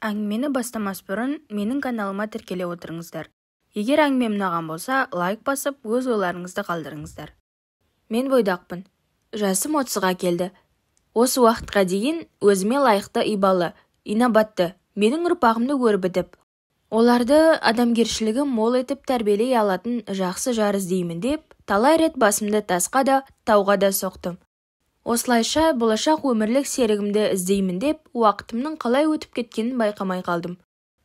Әңгімені бастамас бұрын менің каналыма тіркеле отырыңыздар. Егер әңгіме ұнаған болса, лайк басып, өз ойларыңызды қалдырыңыздар. Мен бойдақпын. Жасым 30-ға келді. Осы уақытқа дейін өзіме лайықты ибалы, инабатты, менің ұрпағымды көріп бітіп, оларды адамгершілігі мол етіп тәрбиелей алатын жақсы жар іздеймін деп, талай рет басымды тасқа да, тауға да соқтым. Осылайша болашақ өмірлік серігімді іздеймін деп, уақытымның қалай өтіп кеткенін байқамай қалдым.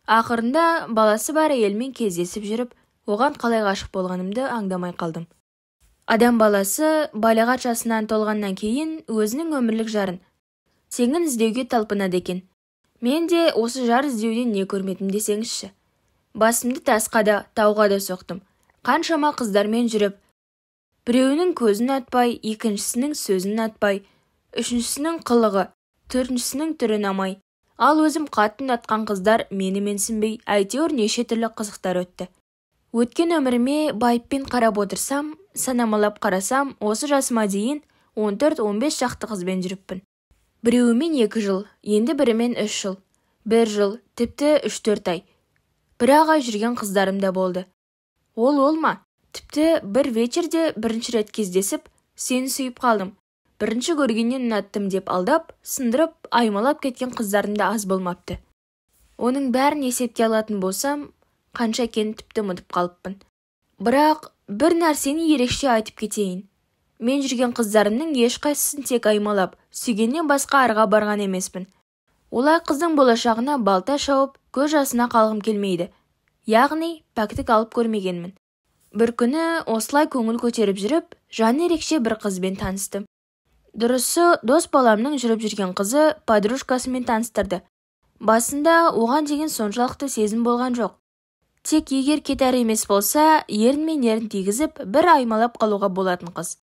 Ақырында баласы бар әйелмен кездесіп жүріп, оған қалай ғашық болғанымды аңдамай қалдым. Адам баласы балағат жасынан толғаннан кейін өзінің өмірлік жарын теңін іздеуге талпынады екен. Мен де осы жар іздеуден не көрмедім десеңізші. Басымды тасқа да, тауға да соқтым. Қаншама қыздармен жүріп, біреуінің көзін атпай, екіншісінің сөзін атпай, үшіншісінің қылығы, төртіншісінің түрін амай. Ал өзім қатты ұнатқан қыздар мені менсінбей, әйтеуір неше түрлі қызықтар өтті. Өткен өміріме байыппен қарап отырсам, санамалап қарасам, осы жасыма дейін 14-15 шақты қызбен жүріппін. Біреуімен 2 жыл, енді бірімен 3 жыл, 1 жыл, тіпті 3-4 ай. Бір ай жүрген қыздарым да болды. Ол ма? Тіпті бір вечерде бірінші рет кездесіп, сені сүйіп қалдым. Бірінші көргеннен ұнаттым деп алдап, сындырып, аймалап кеткен қыздарым да аз болмапты. Оның бәрін есепке алатын болсам, қанша екенін тіпті ұмытып қалыппын. Бірақ бір нәрсені ерекше айтып кетейін. Мен жүрген қыздарымның ешқайсысын тек аймалап, сүйгеннен басқа арға барған емеспін. Олай қыздың болашағына балта шауып, көз жасына қалғым келмейді. Яғни, пәктік алып көрмегенмін. Бір күні осылай көңіл көтеріп жүріп, жаны ерекше бір қызбен таныстым. Дұрысы, дос баламның жүріп жүрген қызы подружкасымен таныстырды. Басында оған деген соншалықты сезім болған жоқ. Тек егер кетер емес болса, ерін мен ерін тигізіп, бір аймалап қалуға болатын қыз.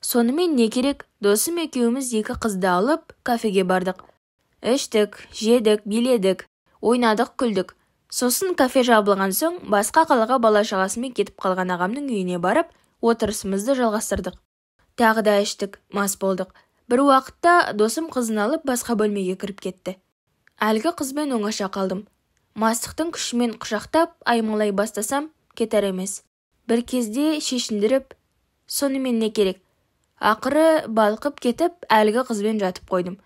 Сонымен не керек, досым екеуміз 2 қызды алып, кафеге бардық. Іштік, жедік, биледік, ойнадық, күлдік. Сосын кафе жабылған соң, басқа қалаға бала-шағасымен кетіп қалған ағамның үйіне барып, отырысымызды жалғастырдық. Тағы да іштік, мас болдық. Бір уақытта досым қызын алып басқа бөлмеге кіріп кетті. Әлгі қызбен оңаша қалдым. Мастықтың күшімен құшақтап, аймалай бастасам, кетер емес. Бір кезде шешіндіріп, сонымен не керек? Ақыры балқып кетіп, әлгі қызбен жатып қойдым.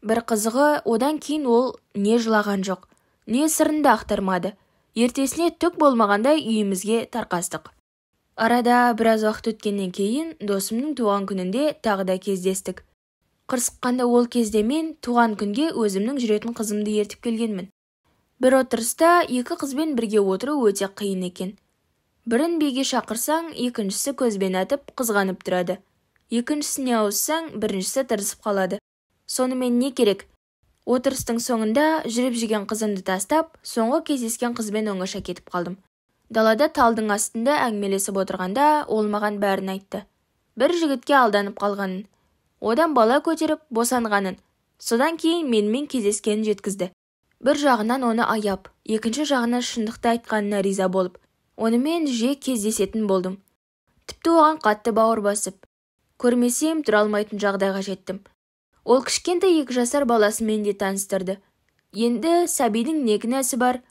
Бір қызығы, одан кейін ол не жылаған жоқ, не сырында ақтармады. Ертесіне түк болмағандай үйімізге тарқастық. Арада біраз уақыт өткеннен кейін досымның туған күнінде тағы да кездестік. Қырсыққанда ол кезде мен туған күнге өзімнің жүретін қызымды ертіп келгенмін. Бір отырыста 2 қызбен бірге отыру өте қиын екен. Бірін биге шақырсаң, екіншісі көзбен атып, қызғанып тұрады. Екіншісіне ауыссаң, біріншісі тырысып қалады. Сонымен не керек? Отырыстың соңында жүріп жүрген қызымды тастап, соңғы кездескен қызбен оңаша кетіп қалдым. Далада талдың астында әңгімелесіп отырғанда ол маған бәрін айтты. Бір жігітке алданып қалғанын, одан бала көтеріп босанғанын, содан кейін менімен кездескенін жеткізді. Бір жағынан оны аяп, екінші жағынан шындықты айтқанына риза болып, онымен жиі кездесетін болдым. Тіпті оған қатты бауыр басып, көрмесем тұра алмайтын жағдайға жеттім. Ол кішкентай 2 жасар баласымен де таныстырды. Енді сәбидің не кінәсі бар?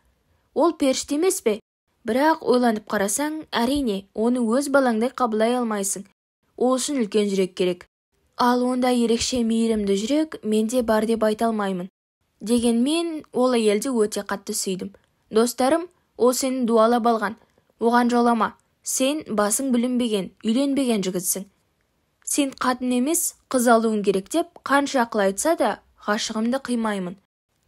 Ол періште емес пе? Бірақ ойланып қарасаң, әрине, оны өз балаңдай қабылдай алмайсың. Ол үшін үлкен жүрек керек. Ал онда ерекше мейірімді жүрек менде бар деп айта алмаймын. Дегенмен, ол әйелді өте қатты сүйдім. Достарым, ол сені дуалап алған. Оған жолама. Сен басың бүлінбеген, үйленбеген жігітсің. Сен қатын емес, қыз алуың керек деп, қанша ақыл айтса да, ғашығымды қимаймын.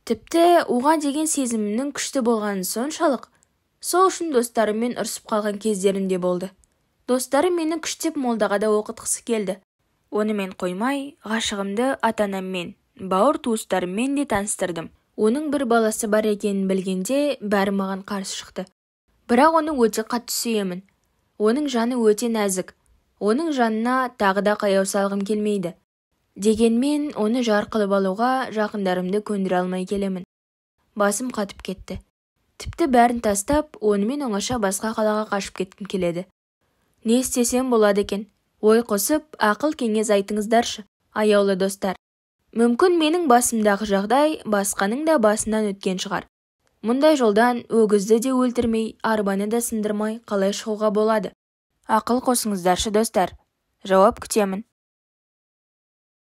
Тіпті оған деген сезімімнің күшті болғанын соншалық. Сол үшін достарыммен ұрсып қалған кездерім де болды. Достарым мені күштеп молдаға да оқытқысы келді. Онымен қоймай, ғашығымды ата-анаммен, бауыр туыстарыммен де таныстырдым. Оның бір баласы бар екенін білгенде, бәрі маған қарсы шықты. Бірақ оны өте қатты сүйемін. Оның жаны өте нәзік. Оның жанына тағы да қаяу салғым келмейді. Дегенмен, оны жар қылып алуға жақындарымды көндіре алмай келемін. Басым қатып кетті. Тіпті бәрін тастап, онымен оңаша басқа қалаға қашып кеткім келеді. Не істесем болады екен? Ой қосып, ақыл кеңес айтыңыздаршы, аяулы достар. Мүмкін менің басымдағы жағдай басқаның да басынан өткен шығар. Мұндай жолдан өгізді де өлтірмей, арбаны да сындырмай қалай шығуға болады? Ақыл қосыңыздаршы достар. Жауап күтемін.